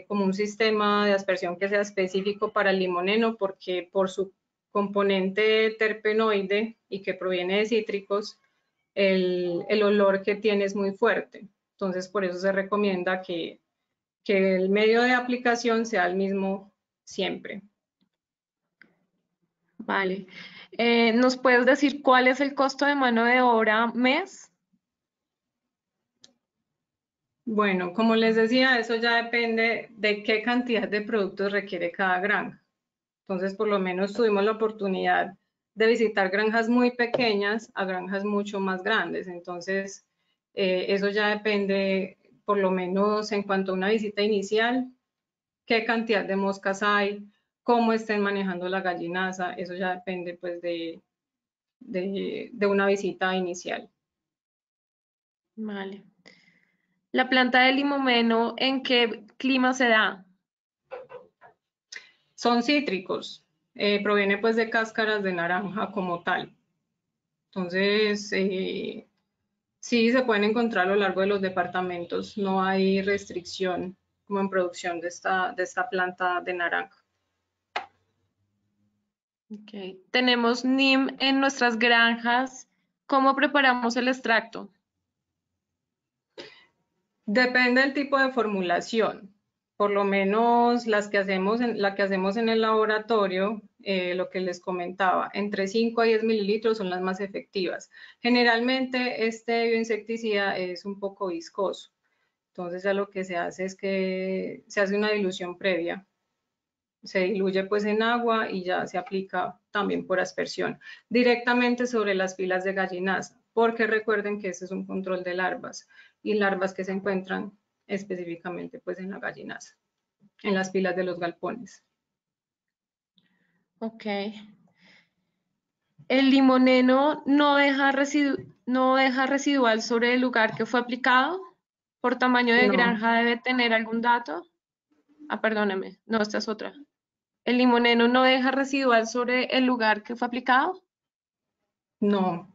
como un sistema de aspersión que sea específico para el limoneno, porque por su componente terpenoide y que proviene de cítricos, el olor que tiene es muy fuerte. Entonces, por eso se recomienda que el medio de aplicación sea el mismo siempre. Vale. ¿Nos puedes decir cuál es el costo de mano de obra mes? Bueno, como les decía, eso ya depende de qué cantidad de productos requiere cada granja. Entonces, por lo menos tuvimos la oportunidad de visitar granjas muy pequeñas a granjas mucho más grandes. Entonces, eso ya depende, por lo menos en cuanto a una visita inicial, qué cantidad de moscas hay, cómo estén manejando la gallinaza. Eso ya depende pues de una visita inicial. Vale. ¿La planta de limomeno en qué clima se da? Son cítricos, proviene pues de cáscaras de naranja como tal. Entonces, sí se pueden encontrar a lo largo de los departamentos, no hay restricción como en producción de esta planta de naranja. Okay. Tenemos NIM en nuestras granjas. ¿Cómo preparamos el extracto? Depende del tipo de formulación. Por lo menos la que hacemos en el laboratorio, lo que les comentaba, entre 5 a 10 mililitros son las más efectivas. Generalmente este bioinsecticida es un poco viscoso. Entonces ya lo que se hace es que se hace una dilución previa. Se diluye pues en agua y ya se aplica también por aspersión directamente sobre las pilas de gallinaza, porque recuerden que este es un control de larvas y larvas que se encuentran específicamente pues en la gallinaza, en las pilas de los galpones. Ok. El limoneno no deja residual sobre el lugar que fue aplicado. ¿Por tamaño de No, granja debe tener algún dato? Ah, perdóneme. No, esta es otra. ¿El limoneno no deja residual sobre el lugar que fue aplicado? no,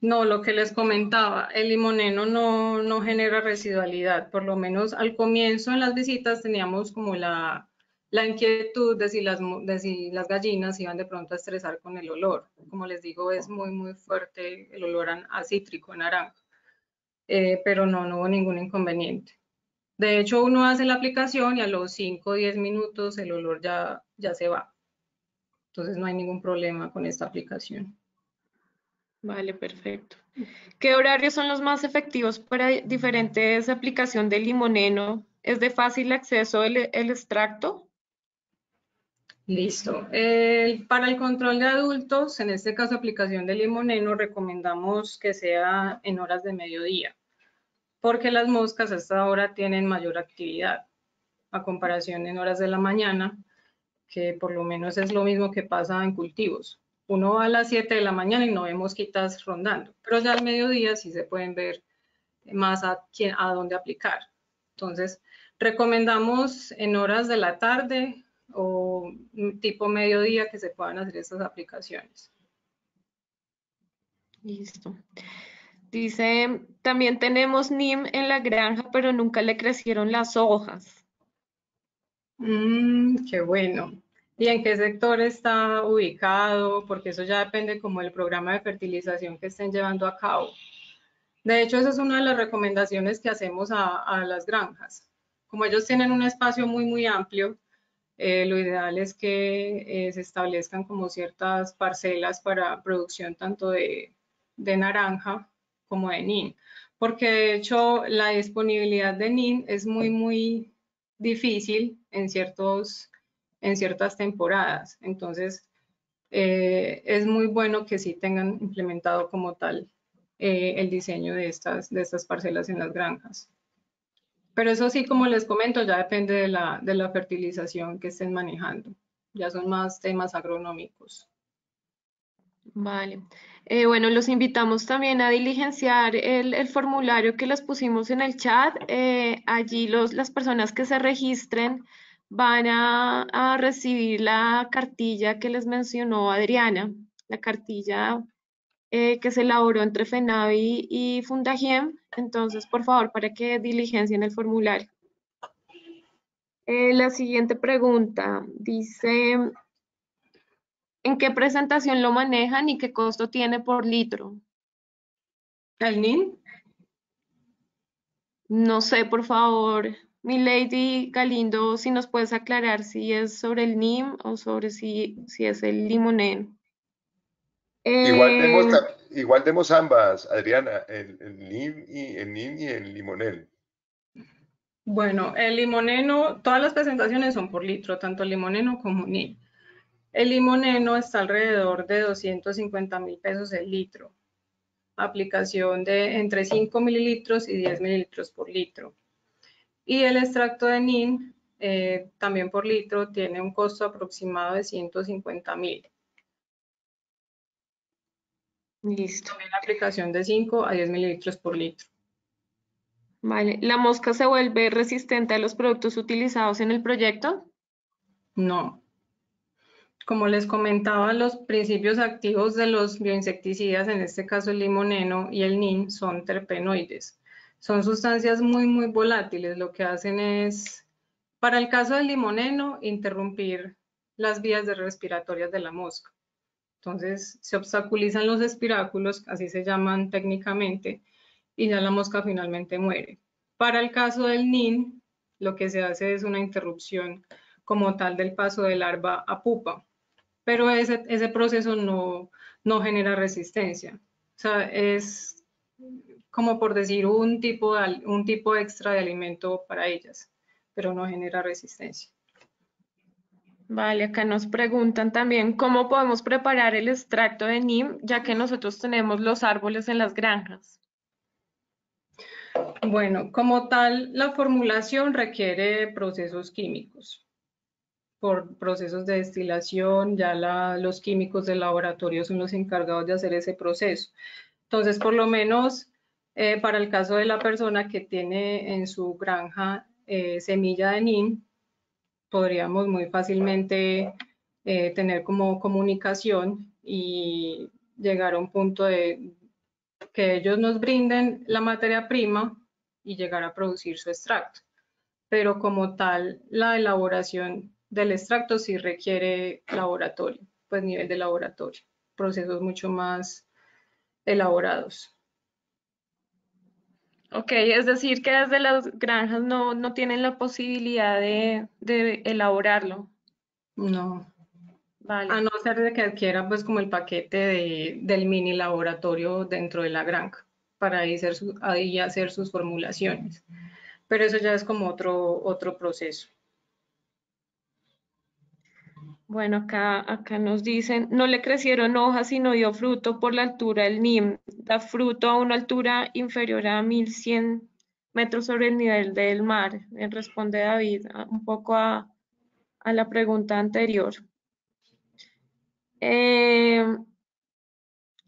no, lo que les comentaba, el limoneno no genera residualidad, por lo menos al comienzo en las visitas teníamos como la inquietud de si las gallinas iban de pronto a estresar con el olor. Como les digo, es muy fuerte el olor a cítrico, naranja, pero no hubo ningún inconveniente. De hecho, uno hace la aplicación y a los 5 o 10 minutos el olor ya se va. Entonces no hay ningún problema con esta aplicación. Vale, perfecto. ¿Qué horarios son los más efectivos para diferentes aplicación del limoneno? ¿Es de fácil acceso el extracto? Listo. Para el control de adultos, en este caso aplicación de limoneno, recomendamos que sea en horas de mediodía, porque las moscas a esta hora tienen mayor actividad a comparación en horas de la mañana, que por lo menos es lo mismo que pasa en cultivos. Uno va a las 7 de la mañana y no ve mosquitas rondando, pero ya al mediodía sí se pueden ver más a dónde aplicar. Entonces, recomendamos en horas de la tarde o tipo mediodía que se puedan hacer estas aplicaciones. Listo. Dice, también tenemos NIM en la granja, pero nunca le crecieron las hojas. Qué bueno. ¿Y en qué sector está ubicado? Porque eso ya depende como del programa de fertilización que estén llevando a cabo. De hecho, esa es una de las recomendaciones que hacemos a las granjas. Como ellos tienen un espacio muy amplio, lo ideal es que se establezcan como ciertas parcelas para producción tanto de naranja como de NIN, porque de hecho la disponibilidad de NIN es muy difícil en ciertas temporadas. Entonces, es muy bueno que sí tengan implementado como tal el diseño de estas parcelas en las granjas. Pero eso sí, como les comento, ya depende de la fertilización que estén manejando. Ya son más temas agronómicos. Vale. Bueno, los invitamos también a diligenciar el formulario que les pusimos en el chat. Allí las personas que se registren van a recibir la cartilla que les mencionó Adriana, la cartilla que se elaboró entre FENAVI y Fundagiem. Entonces, por favor, para que diligencien el formulario. La siguiente pregunta dice, ¿en qué presentación lo manejan y qué costo tiene por litro? ¿El NIN? No sé, por favor, mi Lady Galindo, si nos puedes aclarar si es sobre el NIM o sobre si es el limoneno. Igual demos ambas, Adriana, el NIM y el limonel. Bueno, el limoneno, todas las presentaciones son por litro, tanto el limoneno como NIN. El limoneno está alrededor de 250.000 pesos el litro. Aplicación de entre 5 mililitros y 10 mililitros por litro. Y el extracto de NIN, también por litro, tiene un costo aproximado de 150.000. Listo. También la aplicación de 5 a 10 mililitros por litro. Vale, ¿la mosca se vuelve resistente a los productos utilizados en el proyecto? No. Como les comentaba, los principios activos de los bioinsecticidas, en este caso el limoneno y el NIN, son terpenoides. Son sustancias muy volátiles. Lo que hacen es, para el caso del limoneno, interrumpir las vías respiratorias de la mosca. Entonces, se obstaculizan los espiráculos, así se llaman técnicamente, y ya la mosca finalmente muere. Para el caso del NIN, lo que se hace es una interrupción como tal del paso de larva a pupa, pero ese proceso no genera resistencia. O sea, como por decir un tipo extra de alimento para ellas, pero no genera resistencia. Vale, acá nos preguntan también cómo podemos preparar el extracto de NIM, ya que nosotros tenemos los árboles en las granjas. Bueno, como tal, la formulación requiere procesos químicos. Por procesos de destilación, ya los químicos del laboratorio son los encargados de hacer ese proceso. Entonces, por lo menos para el caso de la persona que tiene en su granja semilla de NIM, podríamos muy fácilmente tener como comunicación y llegar a un punto de que ellos nos brinden la materia prima y llegar a producir su extracto. Pero como tal, la elaboración del extracto sí requiere laboratorio, pues nivel de laboratorio, procesos mucho más elaborados. Ok, es decir que desde las granjas no tienen la posibilidad de elaborarlo. No, Vale. a no ser de que adquiera pues como el paquete del mini laboratorio dentro de la granja para ahí hacer sus formulaciones. Pero eso ya es como otro proceso. Bueno, acá nos dicen, no le crecieron hojas sino dio fruto por la altura del NIM. Da fruto a una altura inferior a 1100 metros sobre el nivel del mar. Responde David un poco a la pregunta anterior.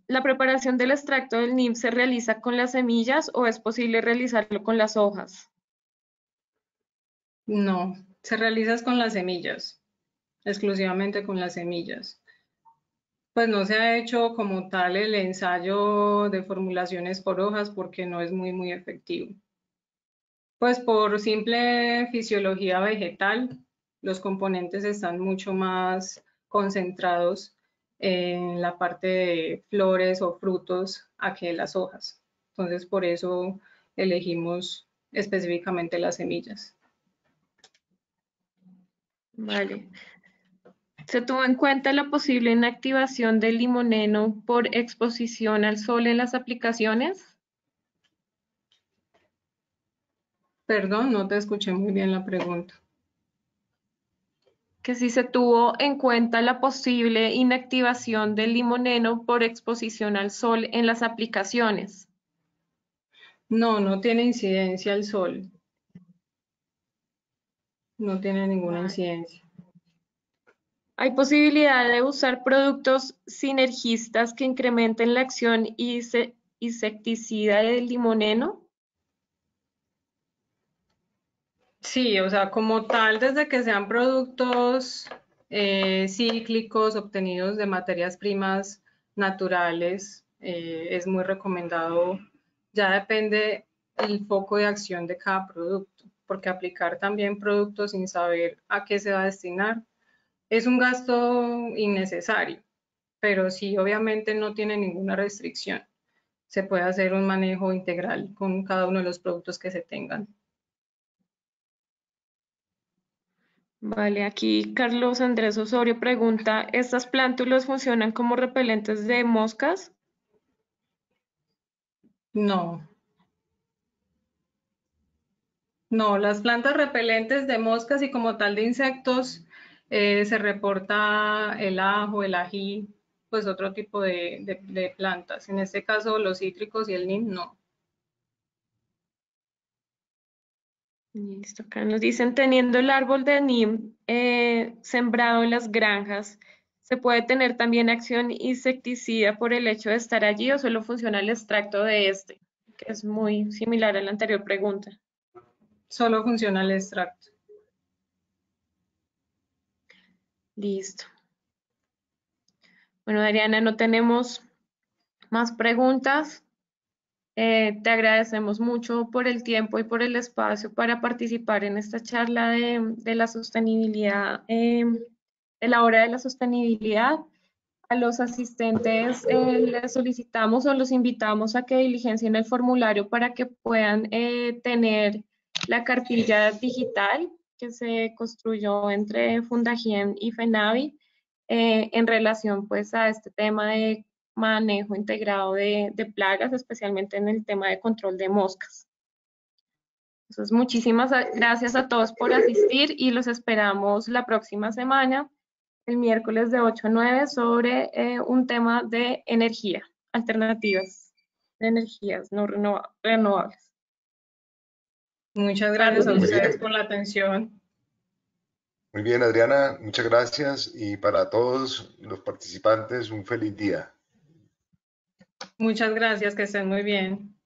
¿La preparación del extracto del NIM se realiza con las semillas o es posible realizarlo con las hojas? No, se realiza con las semillas, exclusivamente con las semillas. Pues no se ha hecho como tal el ensayo de formulaciones por hojas porque no es muy efectivo. Pues por simple fisiología vegetal, los componentes están mucho más concentrados en la parte de flores o frutos a que las hojas. Entonces por eso elegimos específicamente las semillas. Vale. ¿Se tuvo en cuenta la posible inactivación del limoneno por exposición al sol en las aplicaciones? Perdón, no te escuché muy bien la pregunta. Que si se tuvo en cuenta la posible inactivación del limoneno por exposición al sol en las aplicaciones. No, no tiene incidencia el sol. No tiene ninguna incidencia. ¿Hay posibilidad de usar productos sinergistas que incrementen la acción insecticida del limoneno? Sí, o sea, como tal, desde que sean productos cíclicos obtenidos de materias primas naturales, es muy recomendado. Ya depende el foco de acción de cada producto, porque aplicar también productos sin saber a qué se va a destinar es un gasto innecesario, pero sí, obviamente no tiene ninguna restricción. Se puede hacer un manejo integral con cada uno de los productos que se tengan. Vale, aquí Carlos Andrés Osorio pregunta, ¿estas plántulas funcionan como repelentes de moscas? No. No, las plantas repelentes de moscas y como tal de insectos, se reporta el ajo, el ají, pues otro tipo de plantas. En este caso, los cítricos y el NIM no. Listo, acá nos dicen, teniendo el árbol de NIM sembrado en las granjas, ¿se puede tener también acción insecticida por el hecho de estar allí o solo funciona el extracto de este? Que es muy similar a la anterior pregunta. Solo funciona el extracto. Listo. Bueno, Adriana, no tenemos más preguntas. Te agradecemos mucho por el tiempo y por el espacio para participar en esta charla de la sostenibilidad, de la hora de la sostenibilidad. A los asistentes les solicitamos o los invitamos a que diligencien el formulario para que puedan tener la cartilla digital que se construyó entre Fundagiem y FENAVI en relación pues a este tema de manejo integrado de plagas, especialmente en el tema de control de moscas. Entonces, muchísimas gracias a todos por asistir y los esperamos la próxima semana, el miércoles de 8 a 9, sobre un tema de energía, alternativas de energías no renovables. Muchas gracias a ustedes por la atención. Muy bien, Adriana, muchas gracias y para todos los participantes un feliz día. Muchas gracias, que estén muy bien.